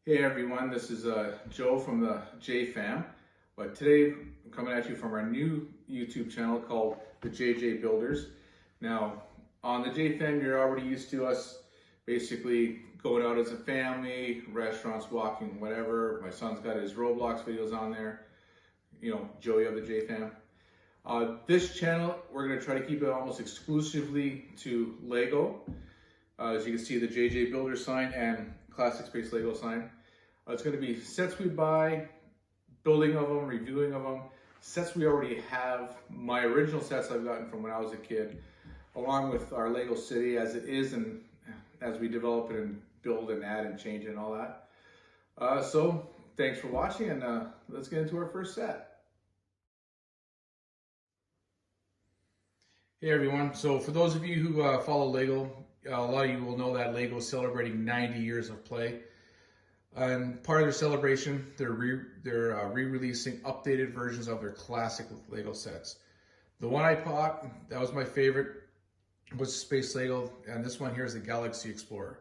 Hey everyone, this is Joe from the J Fam. But today I'm coming at you from our new YouTube channel called the JJ Builders. Now, on the J Fam, you're already used to us basically going out as a family, restaurants, walking, whatever. My son's got his Roblox videos on there. You know, Joey of the J Fam. This channel, we're going to try to keep it almost exclusively to Lego. As you can see, the JJ Builder sign and Classic Space Lego sign. It's going to be sets we buy, building of them, reviewing of them, sets we already have, my original sets I've gotten from when I was a kid, along with our Lego City as it is and as we develop it and build and add and change it and all that. So thanks for watching, and let's get into our first set. Hey everyone, so for those of you who follow Lego, a lot of you will know that Lego is celebrating 90 years of play. And part of their celebration, they're re-releasing updated versions of their classic Lego sets. The one I bought, that was my favorite, was Space Lego, and this one here is the Galaxy Explorer.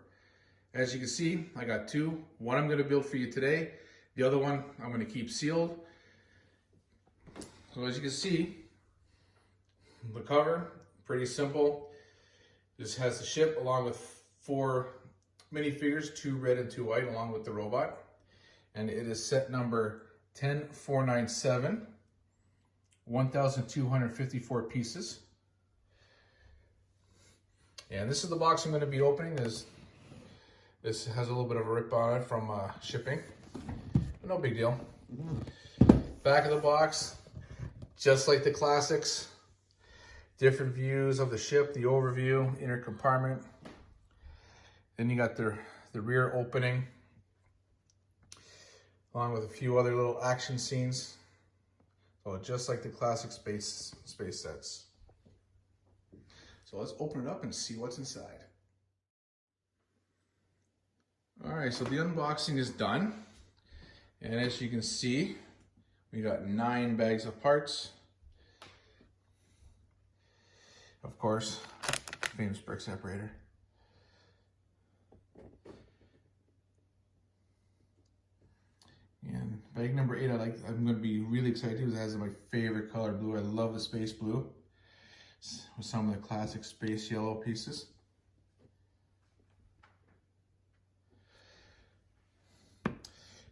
As you can see, I got two. One I'm going to build for you today. The other one I'm going to keep sealed. So as you can see, the cover, pretty simple. This has the ship along with 4 minifigures, 2 red and 2 white, along with the robot. And it is set number 10497, 1,254 pieces. And this is the box I'm going to be opening. This has a little bit of a rip on it from shipping, but no big deal. Back of the box, just like the classics. Different views of the ship, the overview, inner compartment. Then you got the rear opening, along with a few other little action scenes. So just like the classic space sets. So let's open it up and see what's inside. All right, so the unboxing is done. And as you can see, we got 9 bags of parts. Of course, famous brick separator. And bag number 8, I'm going to be really excited because it has my favorite color, blue. I love the space blue with some of the classic space yellow pieces.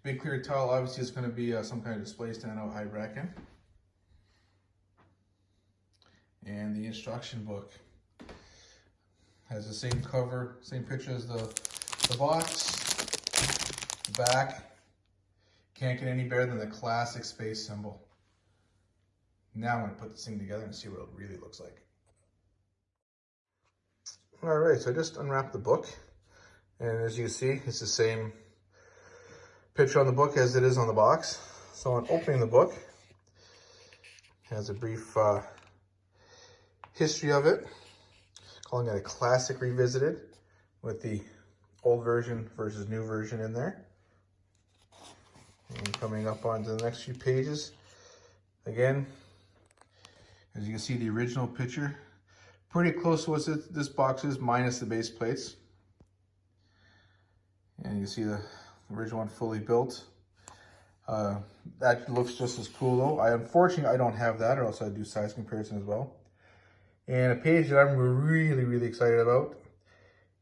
Big clear tile, obviously is going to be some kind of display stand, I reckon. And the instruction book has the same cover, same picture as the box. The back can't get any better than the classic space symbol. Now I'm going to put this thing together and see what it really looks like. All right, so I just unwrapped the book, and as you can see, it's the same picture on the book as it is on the box. So on opening the book, it has a brief history of it, calling it a classic revisited, with the old version versus new version in there. And coming up onto the next few pages, again, as you can see, the original picture, pretty close to what this box is, minus the base plates. And you see the original one fully built. That looks just as cool though. Unfortunately, I don't have that, or else I'd do size comparison as well. And a page that I'm really excited about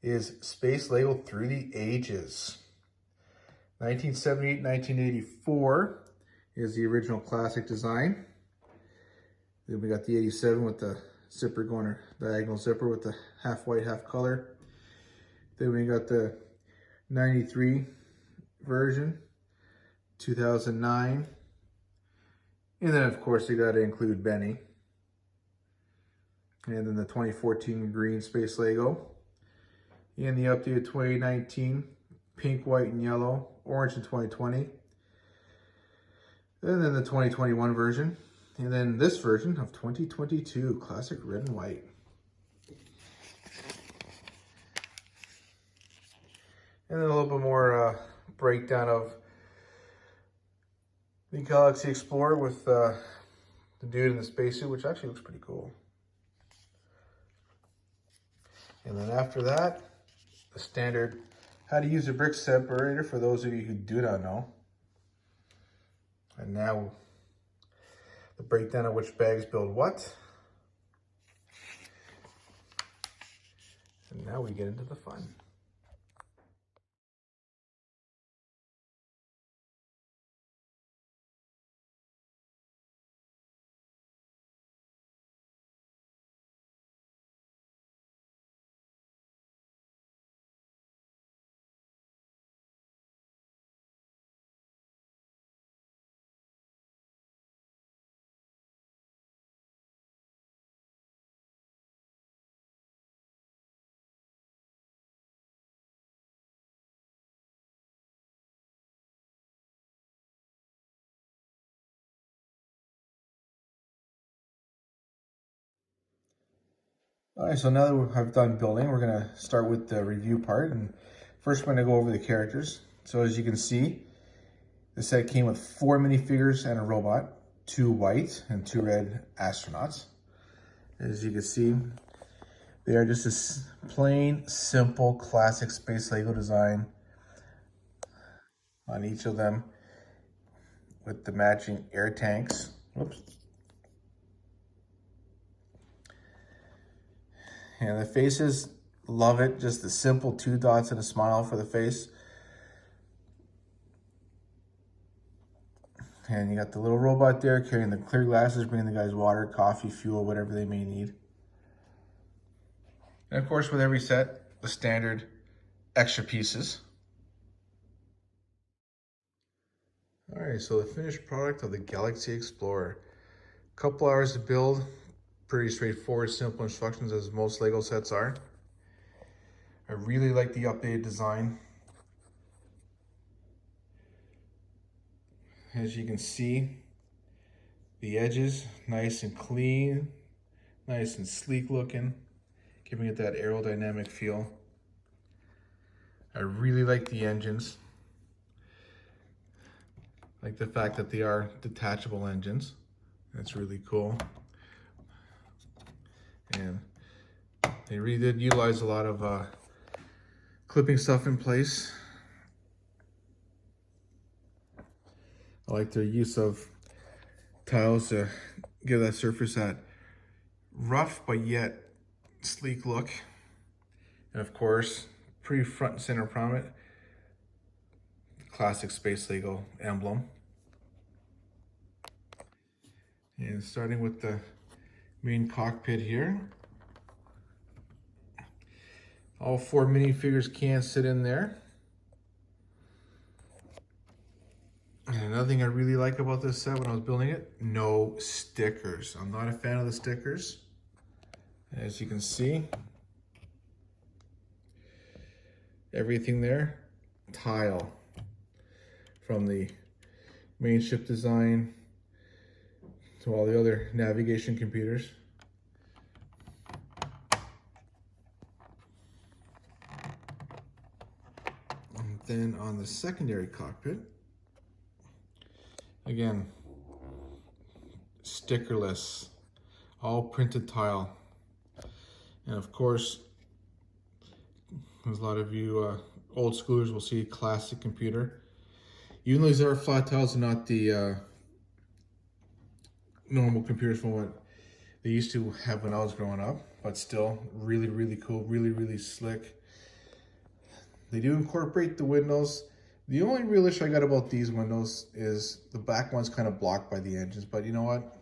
is Space Lego Through the Ages. 1978-1984 is the original classic design. Then we got the 87 with the zipper going, diagonal zipper with the half white, half color. Then we got the 93 version, 2009. And then of course you got to include Benny. And then the 2014 green Space Lego. And the updated 2019 pink, white, and yellow, orange in 2020. And then the 2021 version. And then this version of 2022, classic red and white. And then a little bit more breakdown of the Galaxy Explorer with the dude in the spacesuit, which actually looks pretty cool. And then after that, the standard how to use a brick separator for those of you who do not know. And now the breakdown of which bags build what. And now we get into the fun. All right, so now that I've done building, we're gonna start with the review part. And first we're gonna go over the characters. So as you can see, the set came with 4 minifigures and a robot, 2 white and 2 red astronauts. As you can see, they are just a plain, simple, classic space Lego design on each of them with the matching air tanks. Whoops. And the faces, love it. Just the simple 2 dots and a smile for the face. And you got the little robot there carrying the clear glasses, bringing the guys water, coffee, fuel, whatever they may need. And of course, with every set, the standard extra pieces. All right, so the finished product of the Galaxy Explorer. Couple hours to build. Pretty straightforward, simple instructions as most Lego sets are. I really like the updated design. As you can see, the edges nice and clean, nice and sleek looking, giving it that aerodynamic feel. I really like the engines. I like the fact that they are detachable engines. That's really cool. And they really did utilize a lot of clipping stuff in place. I like their use of tiles to give that surface that rough but yet sleek look. And of course, pretty front and center prominent, classic Space Lego emblem. And starting with the main cockpit here. All 4 minifigures can sit in there. And another thing I really like about this set when I was building it, no stickers. I'm not a fan of the stickers. As you can see, everything there, tile. From the main ship design to all the other navigation computers. And then on the secondary cockpit, again, stickerless, all printed tile. And of course, as a lot of you old schoolers will see, classic computer. Even though these are flat tiles and not the normal computers from what they used to have when I was growing up, but still really, really cool, really, really slick. They do incorporate the windows. The only real issue I got about these windows is the back one's kind of blocked by the engines, but you know what?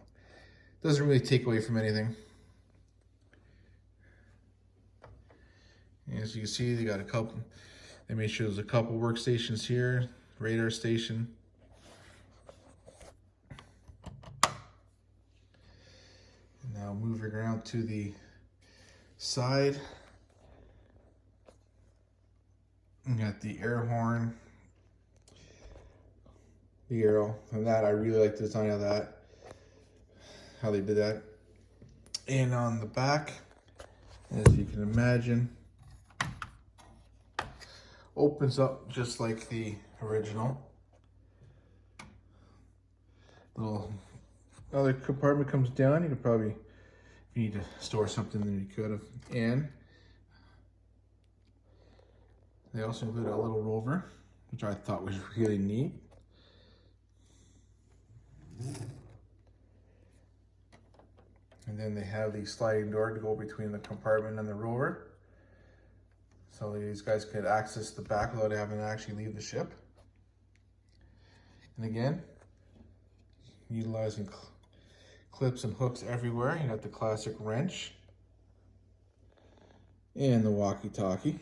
Doesn't really take away from anything. As you can see, they got a couple, they made sure there's a couple workstations here, radar station. Now moving around to the side, we got the air horn, the arrow, and that I really like the design of that, how they did that. And on the back, as you can imagine, opens up just like the original. Little other compartment comes down. You could probably, if you need to store something, then you could have. And They also include a little rover, which I thought was really neat. And then they have the sliding door to go between the compartment and the rover. So these guys could access the back without having to actually leave the ship. And again, utilizing clips and hooks everywhere. You got the classic wrench and the walkie-talkie.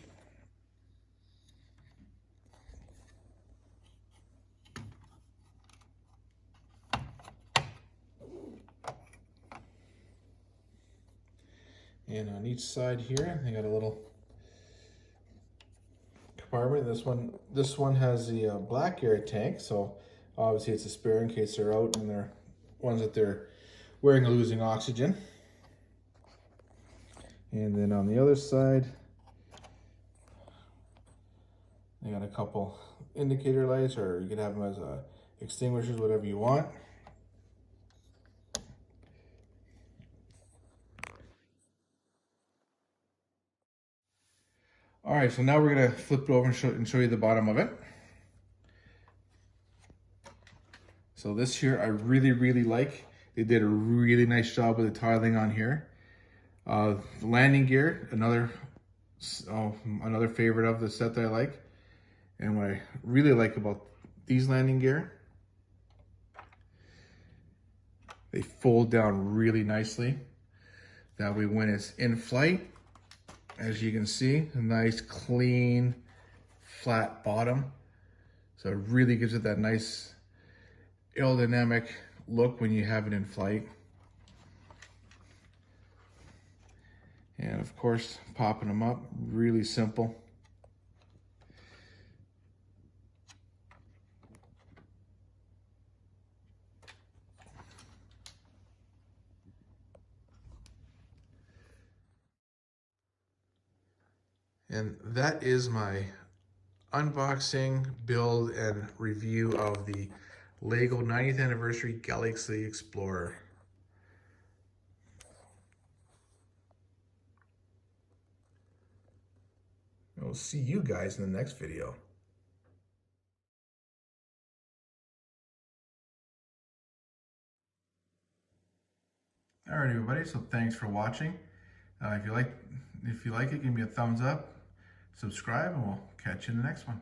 And on each side here, they got a little compartment. This one has the black air tank, so obviously it's a spare in case they're out and they're ones that they're wearing or losing oxygen. And then on the other side, they got a couple indicator lights, or you could have them as extinguishers, whatever you want. All right, so now we're gonna flip it over and show you the bottom of it. So this here I really like. They did a really nice job with the tiling on here. The landing gear, another favorite of the set that I like. And what I really like about these landing gear, they fold down really nicely. That way when it's in flight, as you can see, a nice clean flat bottom. So it really gives it that nice aerodynamic look when you have it in flight. And of course, popping them up, really simple. And that is my unboxing, build, and review of the LEGO 90th Anniversary Galaxy Explorer. I'll see you guys in the next video. All right, everybody, so thanks for watching. If you like it, give me a thumbs up, subscribe, and we'll catch you in the next one.